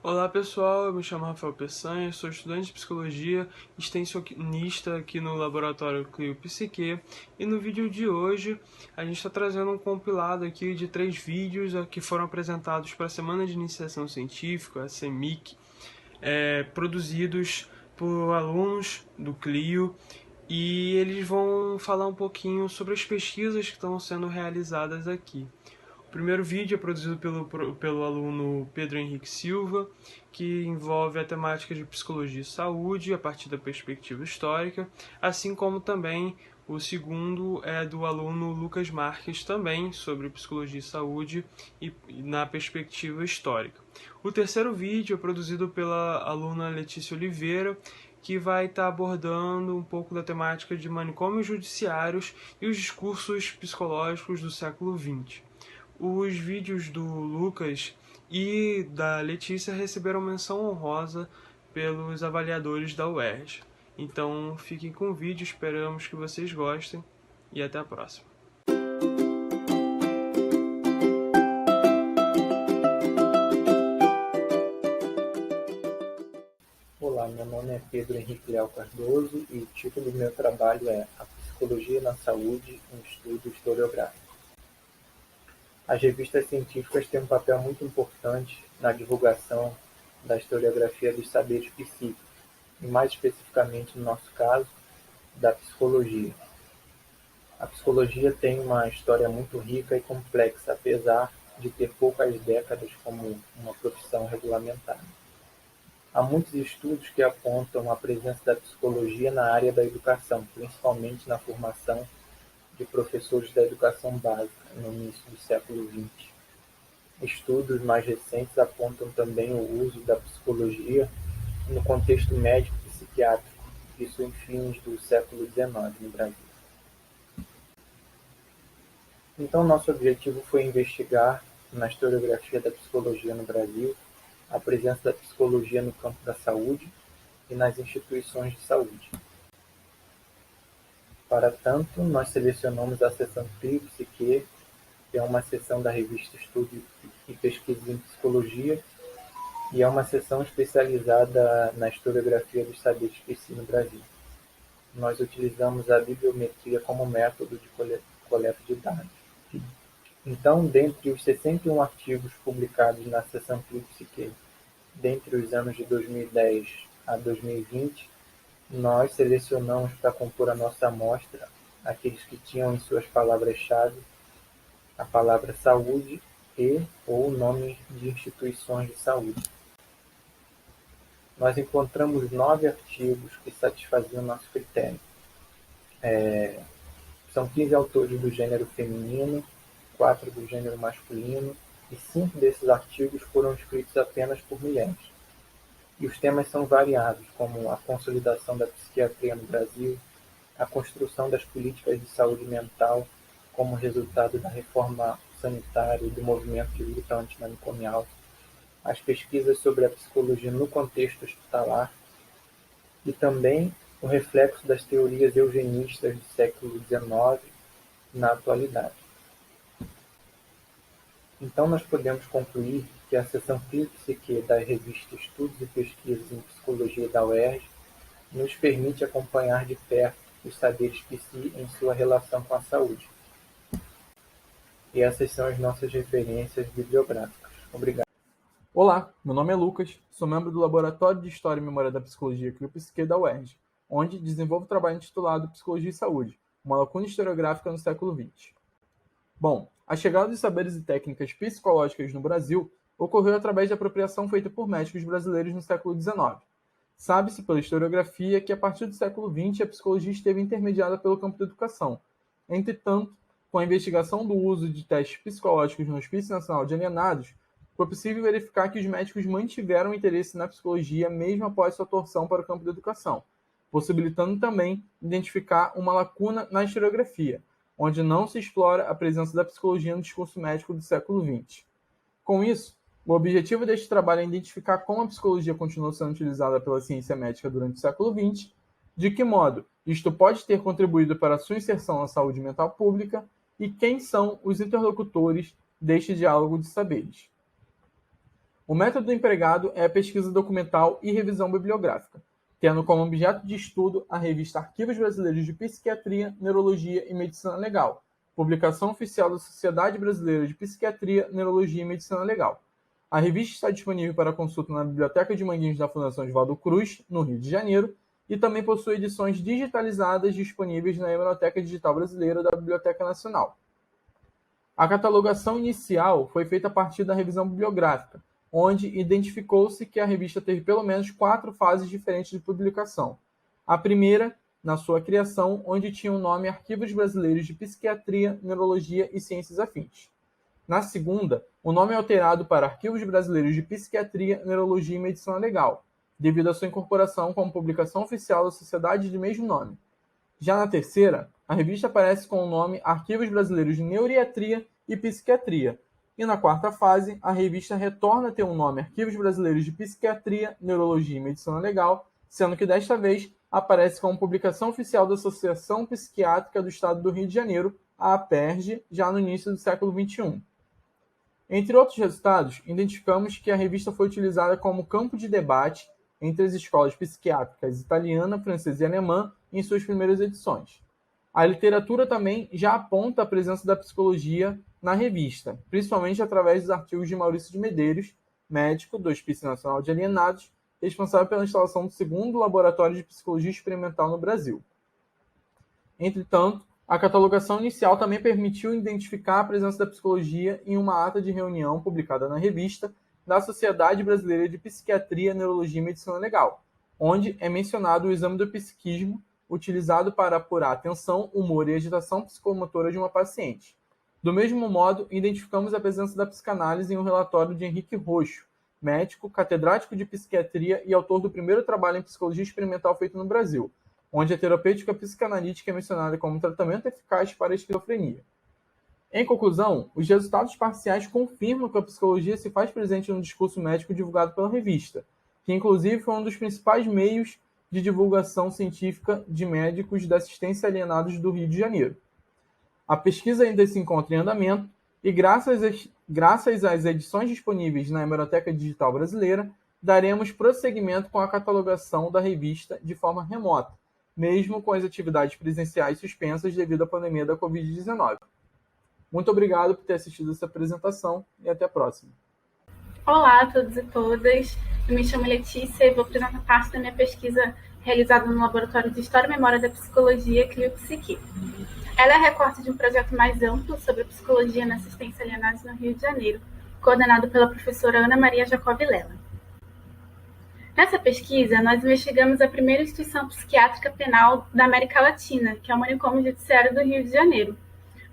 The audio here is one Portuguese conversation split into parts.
Olá pessoal, eu me chamo Rafael Peçanha, sou estudante de psicologia, extensionista aqui no laboratório Clio Psique, e no vídeo de hoje a gente está trazendo um compilado aqui de 3 vídeos que foram apresentados para a Semana de Iniciação Científica, a CEMIC, produzidos por alunos do Clio, e eles vão falar um pouquinho sobre as pesquisas que estão sendo realizadas aqui. O primeiro vídeo é produzido pelo aluno Pedro Henrique Silva, que envolve a temática de psicologia e saúde a partir da perspectiva histórica, assim como também o segundo é do aluno Lucas Marques, também sobre psicologia e saúde e na perspectiva histórica. O terceiro vídeo é produzido pela aluna Letícia Oliveira, que vai estar abordando um pouco da temática de manicômios judiciários e os discursos psicológicos do século XX. Os vídeos do Lucas e da Letícia receberam menção honrosa pelos avaliadores da UERJ. Então fiquem com o vídeo, esperamos que vocês gostem e até a próxima. Olá, meu nome é Pedro Henrique Leal Cardoso e o título do meu trabalho é A Psicologia na Saúde, um estudo historiográfico. As revistas científicas têm um papel muito importante na divulgação da historiografia dos saberes psíquicos, e mais especificamente, no nosso caso, da psicologia. A psicologia tem uma história muito rica e complexa, apesar de ter poucas décadas como uma profissão regulamentada. Há muitos estudos que apontam a presença da psicologia na área da educação, principalmente na formação de professores da educação básica, no início do século XX. Estudos mais recentes apontam também o uso da psicologia no contexto médico-psiquiátrico, isso em fins do século XIX no Brasil. Então, nosso objetivo foi investigar, na historiografia da psicologia no Brasil, a presença da psicologia no campo da saúde e nas instituições de saúde. Para tanto, nós selecionamos a seção Clio Psique, que é uma seção da revista Estudo e Pesquisa em Psicologia, e é uma seção especializada na historiografia dos saberes psi no Brasil. Nós utilizamos a bibliometria como método de coleta de dados. Então, dentre os 61 artigos publicados na seção Clio Psique, dentre os anos de 2010 a 2020, nós selecionamos para compor a nossa amostra aqueles que tinham em suas palavras-chave a palavra saúde e ou nome de instituições de saúde. Nós encontramos 9 artigos que satisfaziam nosso critério. São 15 autores do gênero feminino, 4 do gênero masculino, e 5 desses artigos foram escritos apenas por mulheres. E os temas são variados, como a consolidação da psiquiatria no Brasil, a construção das políticas de saúde mental como resultado da reforma sanitária e do movimento de luta antimanicomial, as pesquisas sobre a psicologia no contexto hospitalar e também o reflexo das teorias eugenistas do século XIX na atualidade. Então, nós podemos concluir que a seção Clio Psique da revista Estudos e Pesquisas em Psicologia da UERJ nos permite acompanhar de perto os saberes psi em sua relação com a saúde. E essas são as nossas referências bibliográficas. Obrigado. Olá, meu nome é Lucas, sou membro do Laboratório de História e Memória da Psicologia Clio Psique da UERJ, onde desenvolvo o trabalho intitulado Psicologia e Saúde, uma lacuna historiográfica no século XX. Bom, a chegada dos saberes e técnicas psicológicas no Brasil ocorreu através da apropriação feita por médicos brasileiros no século XIX. Sabe-se pela historiografia que a partir do século XX a psicologia esteve intermediada pelo campo da educação. Entretanto, com a investigação do uso de testes psicológicos no Hospício Nacional de Alienados, foi possível verificar que os médicos mantiveram interesse na psicologia mesmo após sua torção para o campo da educação, possibilitando também identificar uma lacuna na historiografia, onde não se explora a presença da psicologia no discurso médico do século XX. Com isso, o objetivo deste trabalho é identificar como a psicologia continuou sendo utilizada pela ciência médica durante o século XX, de que modo isto pode ter contribuído para a sua inserção na saúde mental pública e quem são os interlocutores deste diálogo de saberes. O método empregado é a pesquisa documental e revisão bibliográfica, tendo como objeto de estudo a revista Arquivos Brasileiros de Psiquiatria, Neurologia e Medicina Legal, publicação oficial da Sociedade Brasileira de Psiquiatria, Neurologia e Medicina Legal. A revista está disponível para consulta na Biblioteca de Manguinhos da Fundação Oswaldo Cruz, no Rio de Janeiro, e também possui edições digitalizadas disponíveis na Hemeroteca Digital Brasileira da Biblioteca Nacional. A catalogação inicial foi feita a partir da revisão bibliográfica, onde identificou-se que a revista teve pelo menos 4 fases diferentes de publicação. A primeira, na sua criação, onde tinha o nome Arquivos Brasileiros de Psiquiatria, Neurologia e Ciências Afins. Na segunda, o nome é alterado para Arquivos Brasileiros de Psiquiatria, Neurologia e Medicina Legal, devido à sua incorporação como publicação oficial da sociedade de mesmo nome. Já na terceira, a revista aparece com o nome Arquivos Brasileiros de Neuriatria e Psiquiatria, e na quarta fase, a revista retorna a ter o nome Arquivos Brasileiros de Psiquiatria, Neurologia e Medicina Legal, sendo que desta vez aparece como publicação oficial da Associação Psiquiátrica do Estado do Rio de Janeiro, a APERJ, já no início do século XXI. Entre outros resultados, identificamos que a revista foi utilizada como campo de debate entre as escolas psiquiátricas italiana, francesa e alemã em suas primeiras edições. A literatura também já aponta a presença da psicologia na revista, principalmente através dos artigos de Maurício de Medeiros, médico do Hospício Nacional de Alienados, responsável pela instalação do segundo laboratório de psicologia experimental no Brasil. Entretanto, a catalogação inicial também permitiu identificar a presença da psicologia em uma ata de reunião publicada na revista da Sociedade Brasileira de Psiquiatria, Neurologia e Medicina Legal, onde é mencionado o exame do psiquismo utilizado para apurar a tensão, humor e agitação psicomotora de uma paciente. Do mesmo modo, identificamos a presença da psicanálise em um relatório de Henrique Roxo, médico, catedrático de psiquiatria e autor do primeiro trabalho em psicologia experimental feito no Brasil, onde a terapêutica psicanalítica é mencionada como tratamento eficaz para a esquizofrenia. Em conclusão, os resultados parciais confirmam que a psicologia se faz presente no discurso médico divulgado pela revista, que inclusive foi um dos principais meios de divulgação científica de médicos da assistência alienados do Rio de Janeiro. A pesquisa ainda se encontra em andamento e, graças às edições disponíveis na Hemeroteca Digital Brasileira, daremos prosseguimento com a catalogação da revista de forma remota, mesmo com as atividades presenciais suspensas devido à pandemia da Covid-19. Muito obrigado por ter assistido essa apresentação e até a próxima. Olá a todos e todas, eu me chamo Letícia e vou apresentar parte da minha pesquisa realizada no Laboratório de História e Memória da Psicologia, ClioPsiqui. Ela é recorte de um projeto mais amplo sobre psicologia na assistência alienados no Rio de Janeiro, coordenado pela professora Ana Maria Jacob Lela. Nessa pesquisa, nós investigamos a primeira instituição psiquiátrica penal da América Latina, que é o Manicômio Judiciário do Rio de Janeiro.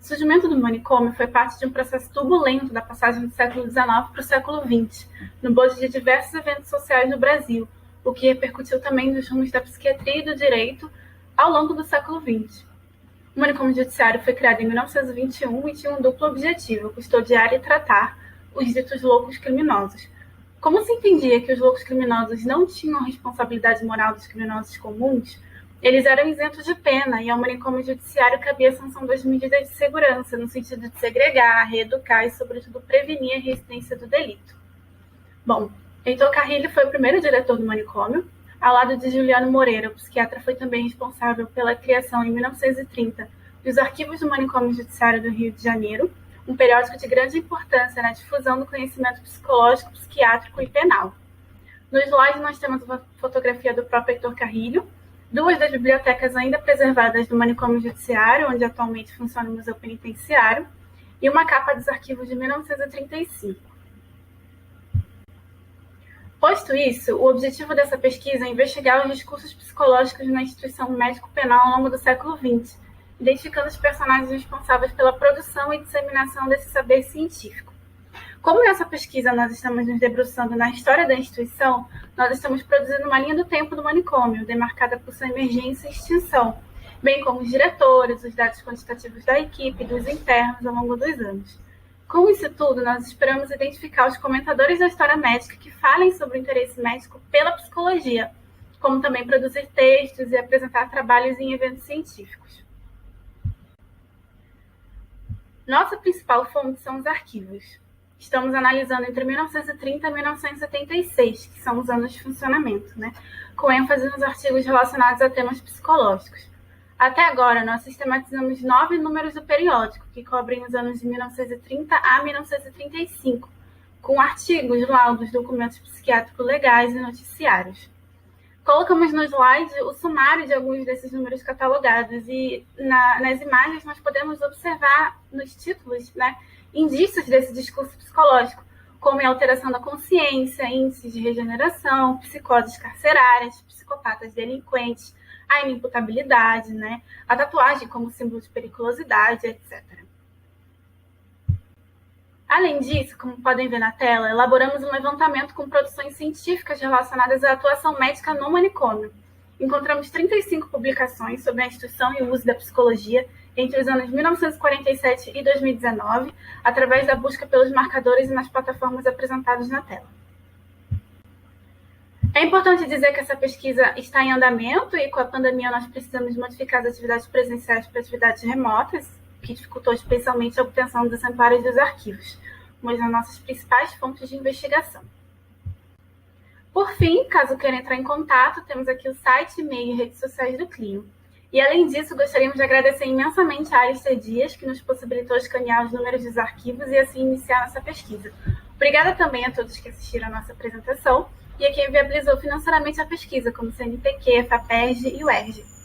O surgimento do manicômio foi parte de um processo turbulento da passagem do século XIX para o século XX, no bojo de diversos eventos sociais no Brasil, o que repercutiu também nos rumos da psiquiatria e do direito ao longo do século XX. O manicômio judiciário foi criado em 1921 e tinha um duplo objetivo: custodiar e tratar os ditos loucos criminosos. Como se entendia que os loucos criminosos não tinham responsabilidade moral dos criminosos comuns, eles eram isentos de pena e ao manicômio judiciário cabia a sanção das medidas de segurança, no sentido de segregar, reeducar e, sobretudo, prevenir a recidência do delito. Bom, Heitor Carrilho foi o primeiro diretor do manicômio. Ao lado de Juliano Moreira, o psiquiatra foi também responsável pela criação, em 1930, dos Arquivos do Manicômio Judiciário do Rio de Janeiro, um periódico de grande importância na difusão do conhecimento psicológico, psiquiátrico e penal. No slide nós temos uma fotografia do próprio Heitor Carrilho, 2 das bibliotecas ainda preservadas do Manicômio Judiciário, onde atualmente funciona o Museu Penitenciário, e uma capa dos arquivos de 1935. Posto isso, o objetivo dessa pesquisa é investigar os discursos psicológicos na instituição médico-penal ao longo do século XX, identificando os personagens responsáveis pela produção e disseminação desse saber científico. Como nessa pesquisa nós estamos nos debruçando na história da instituição, nós estamos produzindo uma linha do tempo do manicômio, demarcada por sua emergência e extinção, bem como os diretores, os dados quantitativos da equipe e dos internos ao longo dos anos. Com isso tudo, nós esperamos identificar os comentadores da história médica que falem sobre o interesse médico pela psicologia, como também produzir textos e apresentar trabalhos em eventos científicos. Nossa principal fonte são os arquivos. Estamos analisando entre 1930 e 1976, que são os anos de funcionamento, né? Com ênfase nos artigos relacionados a temas psicológicos. Até agora, nós sistematizamos 9 números do periódico, que cobrem os anos de 1930 a 1935, com artigos, laudos, documentos psiquiátricos legais e noticiários. Colocamos no slide o sumário de alguns desses números catalogados e nas imagens nós podemos observar nos títulos, né, indícios desse discurso psicológico, como a alteração da consciência, índices de regeneração, psicoses carcerárias, psicopatas delinquentes, a inimputabilidade, né, a tatuagem como símbolo de periculosidade, etc. Além disso, como podem ver na tela, elaboramos um levantamento com produções científicas relacionadas à atuação médica no manicômio. Encontramos 35 publicações sobre a instrução e o uso da psicologia entre os anos 1947 e 2019, através da busca pelos marcadores e nas plataformas apresentadas na tela. É importante dizer que essa pesquisa está em andamento e com a pandemia nós precisamos modificar as atividades presenciais para atividades remotas, que dificultou especialmente a obtenção dos exemplares dos arquivos, uma das nossas principais fontes de investigação. Por fim, caso queira entrar em contato, temos aqui o site, e-mail e redes sociais do Clio. E, além disso, gostaríamos de agradecer imensamente a Alistair Dias, que nos possibilitou escanear os números dos arquivos e assim iniciar nossa pesquisa. Obrigada também a todos que assistiram a nossa apresentação e a quem viabilizou financeiramente a pesquisa, como o CNPq, a FAPERJ e o ERJ.